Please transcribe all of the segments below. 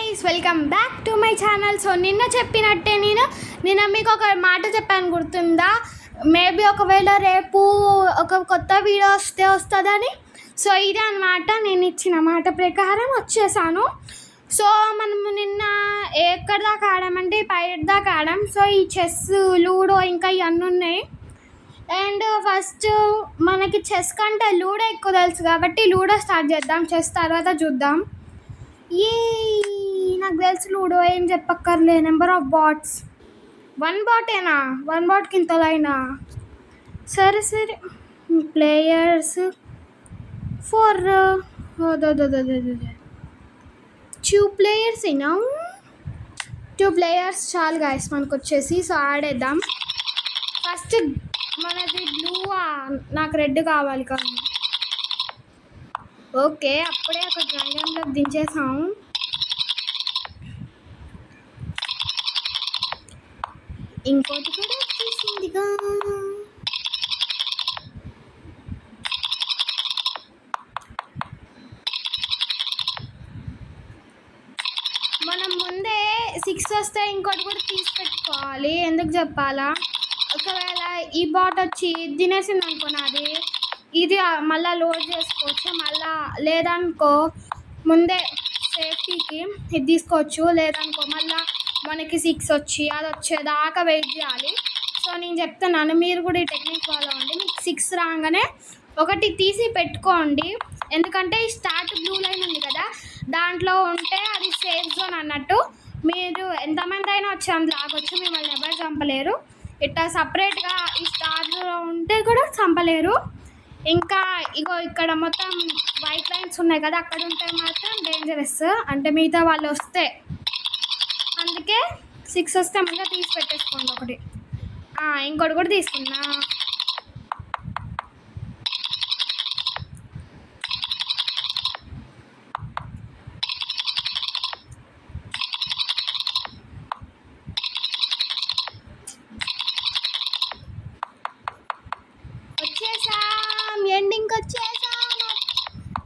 Guys, welcome back to my channel. So నిన్న చెప్పినట్టే నిన్న మీకు ఒక మాట చెప్పాను, గుర్తుందా? మేబీ ఒకవేళ రేపు ఒక కొత్త వీడియో వస్తుందని. సో ఇదే అన్నమాట, నేను ఇచ్చిన మాట ప్రకారం వచ్చేసాను. సో మనము నిన్న ఎక్కడి దాకా ఆడామంటే పైరెట్ దాకా ఆడాం. సో ఈ చెస్, లూడో ఇంకా ఇవన్నీ ఉన్నాయి. అండ్ ఫస్ట్ మనకి చెస్ కంటే లూడో ఎక్కువ తెలుసు కాబట్టి లూడో స్టార్ట్ చేద్దాం. చెస్ తర్వాత చూద్దాం. ఈ నాకు తెలుసు లూడో, ఏం చెప్పక్కర్లే. నెంబర్ ఆఫ్ బాట్స్ 1 బాటేనా? 1 బాట్కి ఇంతలైనా? సరే సరే. ప్లేయర్స్ 4 2 ప్లేయర్స్ అయినా. 2 ప్లేయర్స్ చాలు గాయస్ మనకు వచ్చేసి. సో ఆడేద్దాం. ఫస్ట్ మనది బ్లూ, నాకు రెడ్ కావాలి కదా. ఓకే, అప్పుడే ఒక డ్రాగన్లో దించేసాం. ఇంకోటి కూడా వచ్చేసిందిగా. మనం ముందే 6 వస్తే ఇంకోటి కూడా తీసి పెట్టుకోవాలి. ఎందుకు చెప్పాలా? ఒకవేళ ఈ బాట్ వచ్చి తినేసింది అనుకో, నాది ఇది మళ్ళీ లోడ్ చేసుకోవచ్చు. మళ్ళా లేదనుకో ముందే సేఫ్టీకి ఇది తీసుకోవచ్చు. లేదనుకో మళ్ళీ మనకి 6 వచ్చి అది వచ్చేదాకా వెయిట్ చేయాలి. సో నేను చెప్తున్నాను, మీరు కూడా ఈ టెక్నిక్ ఫాలో అవ్వండి. మీకు 6 రాగానే ఒకటి తీసి పెట్టుకోండి. ఎందుకంటే ఈ స్టార్ట్ బ్లూ లైన్ ఉంది కదా, దాంట్లో ఉంటే అది సేఫ్ జోన్ అన్నట్టు. మీరు ఎంతమంది అయినా వచ్చి అందులో ఆగొచ్చు, మిమ్మల్ని ఎవరు చంపలేరు. ఇట్లా సపరేట్గా ఈ స్టార్లో ఉంటే కూడా చంపలేరు. ఇంకా ఇగో ఇక్కడ మొత్తం వైట్ లైన్స్ ఉన్నాయి కదా, అక్కడ ఉంటే మాత్రం డేంజరస్, అంటే మిగతా వాళ్ళు వస్తే. అందుకే 6 వస్తే ముందే తీసి పెట్టేసుకోండి ఒకటి. ఇంకోటి కూడా తీసుకున్నా.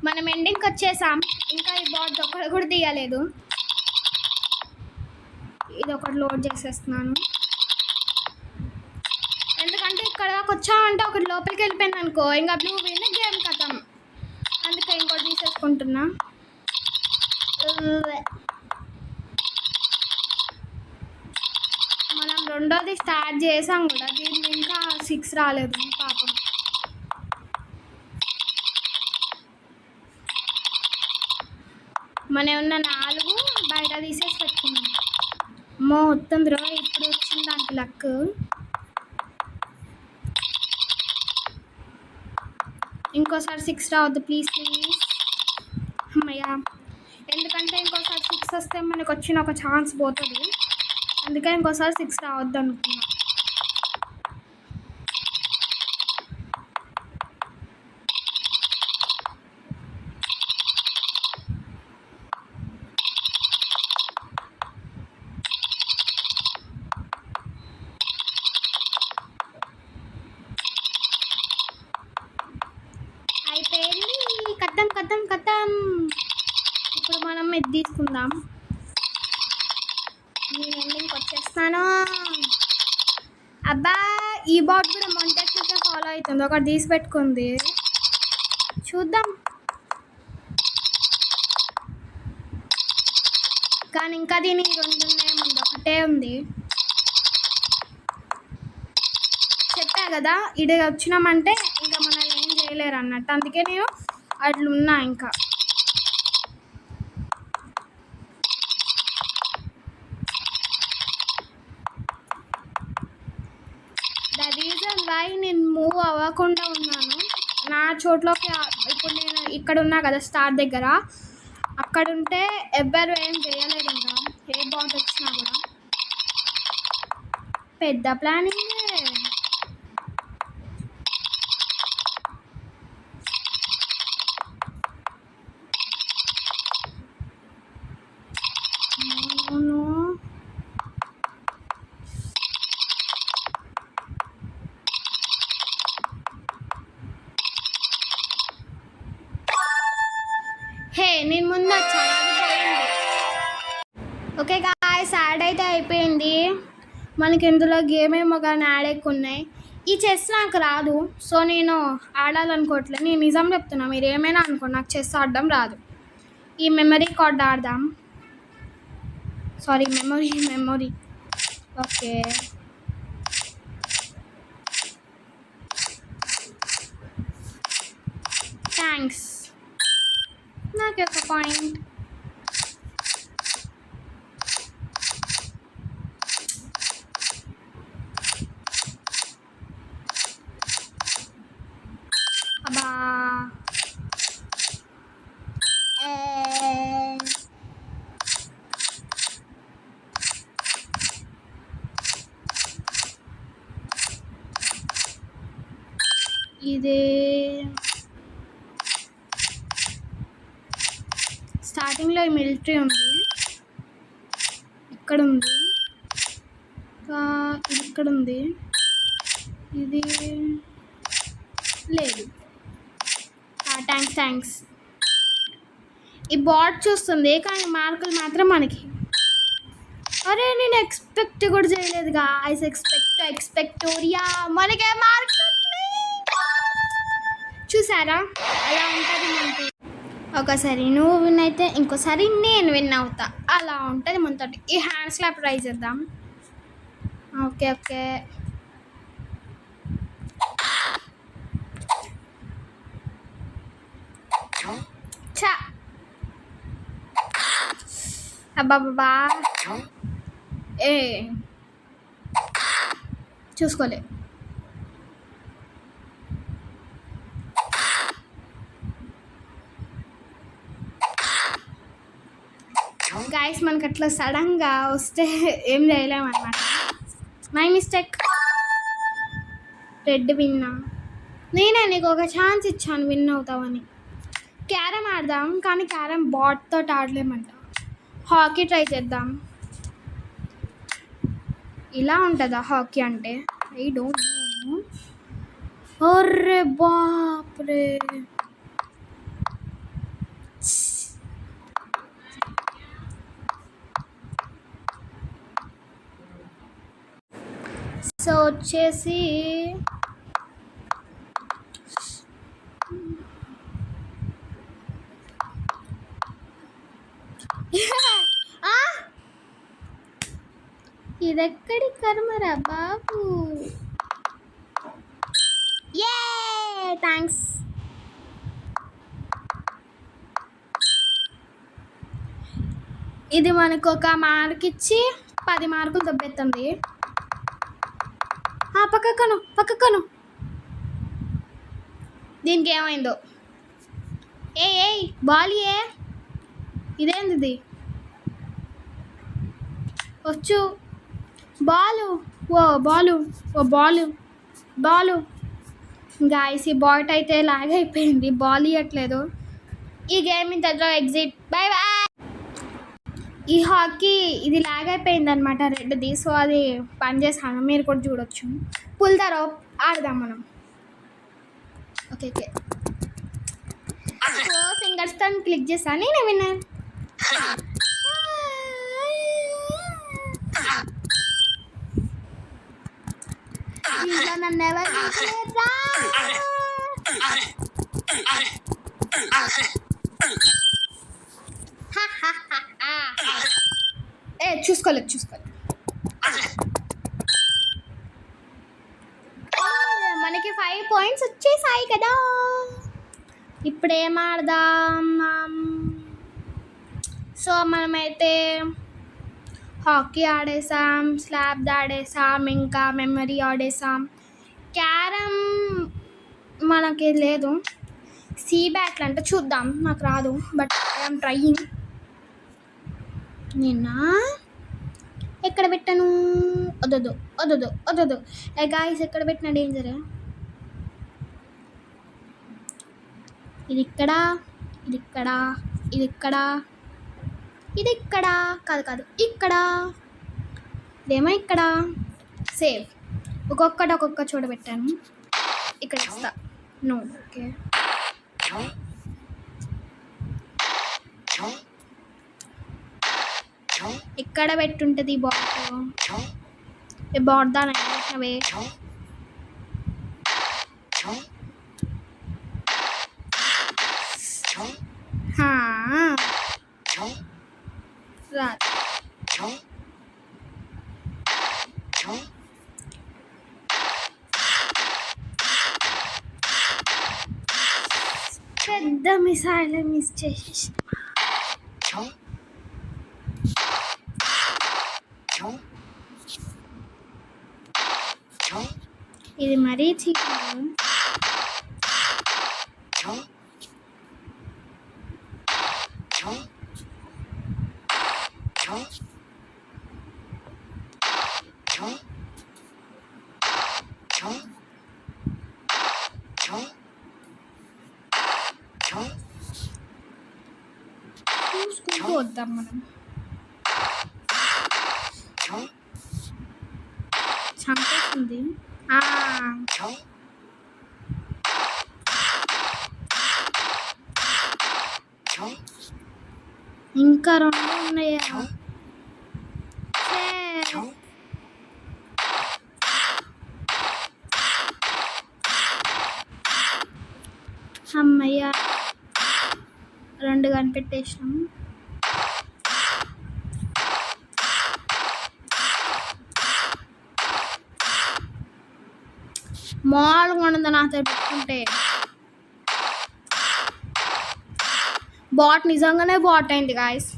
మనం ఎండింగ్కి వచ్చేసాం. ఇంకా ఈ బాట్ ఒకటి కూడా తీయలేదు. ఇది ఒకటి లోడ్ చేసేస్తున్నాను. ఎందుకంటే ఇక్కడ వచ్చామంటే ఒకటి లోపలికి వెళ్ళిపోయింది అనుకో, ఇంకా బ్లూ విన్, గేమ్ కథం. అందుకే ఇంకోటి తీసేసుకుంటున్నా. మనం రెండోది స్టార్ట్ చేసాం కూడా, దీనికి ఇంకా 6 రాలేదు పాపం. మన ఉన్న 4 బయట తీసేసి పెట్టుకున్నాం. మొత్తం ద్రో ఇప్పుడు వచ్చింది దానికి లక్. ఇంకోసారి 6 రావద్దు ప్లీజ్ ప్లీజ్. అమ్మయ్యా, ఎందుకంటే ఇంకోసారి 6 వస్తే మనకు వచ్చిన ఒక ఛాన్స్ పోతుంది. అందుకే ఇంకోసారి 6 రావద్దు అనుకున్నా. కథం. ఇప్పుడు మనం ఇది తీసుకుందాం. నేను ఎండింగ్కి వచ్చేస్తాను. అబ్బా, ఈ బాట్ కూడా మన టెక్నిక్ ఫాలో అవుతుంది. ఒకటి తీసి పెట్టుకుంది, చూద్దాం. కానీ ఇంకా దీని 2 ఉన్నాయి, ముందు ఒకటే ఉంది. చెప్పా కదా, ఇది వచ్చినామంటే ఇంకా మనల్ని ఏం చేయలేరు అన్నట్టు. అందుకే నేను అట్లున్నా. ఇంకా ద రీజన్ వై నేను మూవ్ అవ్వకుండా ఉన్నాను నా చోట్లోకి. ఇప్పుడు నేను ఇక్కడ ఉన్నా కదా స్టార్ దగ్గర, అక్కడ ఉంటే ఎవ్వరు ఏం చేయలేరు. ఇంకా ఏ బాట్ వచ్చినా కూడా పెద్ద ప్లానింగ్. హే, నేను ముందు వచ్చాను, అది పోయింది. ఓకే గాయ్స్, యాడ్ అయితే అయిపోయింది. మనకి ఇందులో గేమ్ ఏమో కానీ యాడ్ ఎక్కువ ఉన్నాయి. ఈ చెస్ నాకు రాదు, సో నేను ఆడాలనుకోవట్లేదు. నేను నిజం చెప్తున్నా, మీరు ఏమైనా అనుకోండి, నాకు చెస్ ఆడడం రాదు. ఈ మెమరీ కార్డ్ ఆడదాం. Sorry, memory. Okay, thanks. నాకు ఒక పాయింట్. అబ్బా, ఇది స్టార్టింగ్లో మిలిటరీ ఉంది, ఇక్కడ ఉంది, ఇది ఇక్కడ ఉంది, ఇది లేదు. థ్యాంక్స్. ఈ బాట్ చూస్తుంది కానీ మార్కులు మాత్రం మనకి. అరే, నేను ఎక్స్పెక్ట్ కూడా చేయలేదు గాయ్స్. ఎక్స్పెక్టోరియా మనకే మార్కులు చూసారా? అలా ఉంటుంది మనకి. ఒకసారి నువ్వు విన్ అయితే ఇంకోసారి నేను విన్ అవుతా, అలా ఉంటుంది మనతో. ఈ హ్యాండ్ స్లాప్ ట్రై చేద్దాం. ఓకే. చా, అబ్బాబ్బా, చూసుకోలే. గాయస్, మనకి అట్లా సడన్గా వస్తే ఏం చేయలేమన్నమాట. My mistake. రెడ్ విన్నా. నేనే నీకు ఒక ఛాన్స్ ఇచ్చాను విన్ అవుతావని. క్యారమ్ ఆడదాం, కానీ క్యారమ్ బాట్తో ఆడలేమంట. హాకీ ట్రై చేద్దాం. ఇలా ఉంటుందా హాకీ అంటే? I don't know. అర్రే బాప్రే, సో వచ్చేసి ఇదెక్కడి కర్మరా బాబు. థ్యాంక్స్. ఇది మనకు ఒక మార్క్ ఇచ్చి 10 మార్కులు దొబ్బెత్తుంది. పక్కకను. దీనికి ఏమైందో? ఏయ్ బాల్ ఇదేంది? వచ్చు బాలు. గాయస్, ఈ బాట్ అయితే లాగ్ అయిపోయింది, బాల్ ఇవ్వట్లేదు. ఈ గేమ్ ఇంతలో ఎగ్జిట్. బై. ఈ హాకీ ఇది లాగ్ అయిపోయింది అనమాట, రెడ్ది. సో అది పనిచేస్తాను, మీరు కూడా చూడొచ్చు. పుల్ ద రోప్ ఆడదాం మనం. ఓకే. సో ఫింగర్స్తో క్లిక్ చేస్తాను, నేనే విన్నర్. నన్ను ఎవరు చూసుకోలేదు. మనకి 5 పాయింట్స్ వచ్చేసాయి కదా. ఇప్పుడు ఏం ఆడదాం? సో మనమైతే హాకీ ఆడేసాం, స్లాబ్ ఆడేసాం, ఇంకా మెమరీ ఆడేసాం. క్యారమ్ మనకి లేదు. సీ బ్యాట్లు అంటే చూద్దాం, నాకు రాదు, బట్ ఐఎమ్ ట్రయింగ్. నిన్న ఎక్కడ పెట్టాను? వద్దు. గాయస్, ఎక్కడ పెట్టిన డేంజరే. ఇది ఇక్కడ కాదు ఇక్కడ. ఇదేమో ఇక్కడ. సేవ్. ఒక్కొక్క చోట పెట్టాను. ఇక్కడ ఇస్తా. నో. ఓకే. ఎక్కడ పెట్టుంటుంది ఈ బాట్? ఈ బాట్ దాని పెట్టినవే. రా పెద్ద మిసైల్ మిస్ చేసేసి ఇది మరీ చికెన్. చూసుకుంటూ వద్దాం మనం. చంపేసింది. ఇంకా 2 ఉన్నాయా? అమ్మయ్య 2 కనిపెట్టేసినాం. మామూలుగా ఉండదు నాతో పెట్టుకుంటే. బాట్ నిజంగానే బాట్ అయింది గాయస్.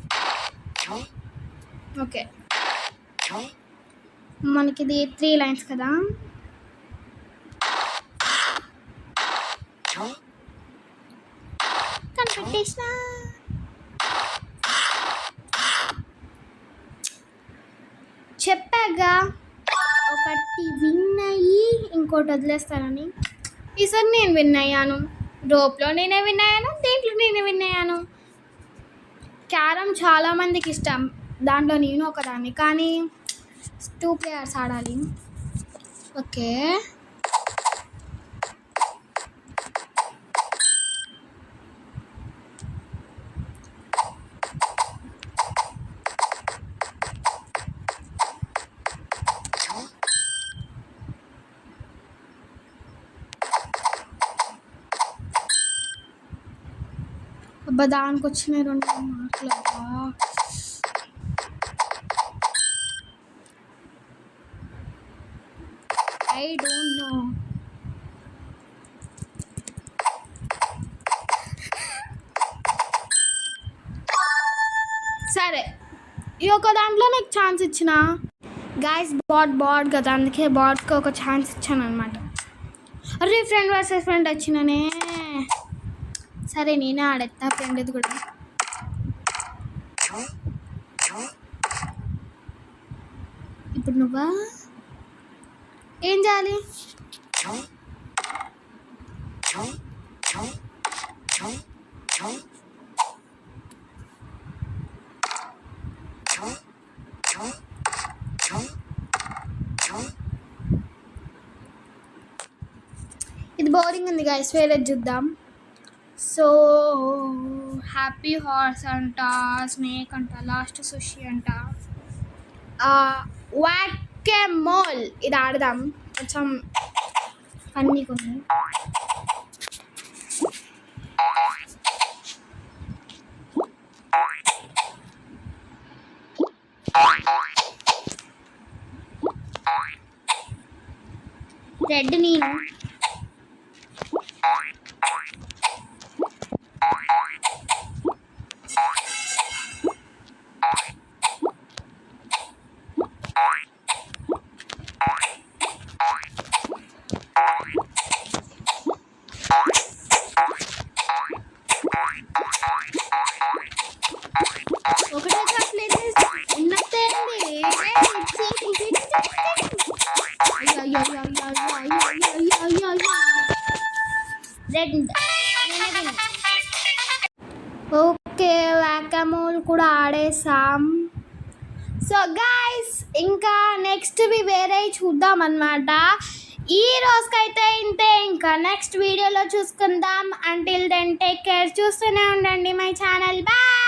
ఓకే మనకి ఇది 3 లైన్స్ కదా. కనిపెట్టేసిన. చెప్పాగా ఒకటి విన్ అయ్యి ఇంకోటి వదిలేస్తానని. ఈసారి నేను విన్ అయ్యాను. రోప్లో నేనే విన్ అయ్యాను, దీంట్లో నేనే విన్ అయ్యాను. క్యారమ్ చాలామందికి ఇష్టం, దాంట్లో నేను ఒకదాన్ని. కానీ 2 players ఆడాలి. ఓకే అబ్బా దానికి వచ్చిన 2 మార్కులు. I don't no. సరే ఈ ఒక దాంట్లో నీకు ఛాన్స్ ఇచ్చిన గాయస్. బాట్ కదా, అందుకే బాట్కి ఒక ఛాన్స్ ఇచ్చాను అనమాట. అరే ఫ్రెండ్ వర్సెస్ ఫ్రెండ్ వచ్చిననే. సరే నేనే ఆడేస్తా ఫ్రెండ్ది కూడా. ఇప్పుడు నువ్వా ఏం చేయాలి? ఇది బోరింగ్ ఉంది గాయస్, వేరేది చూద్దాం. సో హ్యాపీ హార్స్ అంట, స్నేక్ అంట, లాస్ట్ సుషి అంట, వాక్యామోల్. ఇది ఆడదాం, కొంచెం ఫన్నీగా ఉంది. రెడ్ నేను. ఒకటే చాక్లెట్ ఉన్నట్టేంది. ఓకే వాకామోల్ కూడా ఆడేసాం. సో గైస్ ఇంకా నెక్స్ట్వి వేరే చూద్దాం అన్నమాట. ఈ రోజుకైతే ఇంతే, ఇంకా నెక్స్ట్ వీడియోలో చూసుకుందాం. Until then take care. చూస్తూనే ఉండండి మై ఛానల్. బాయ్.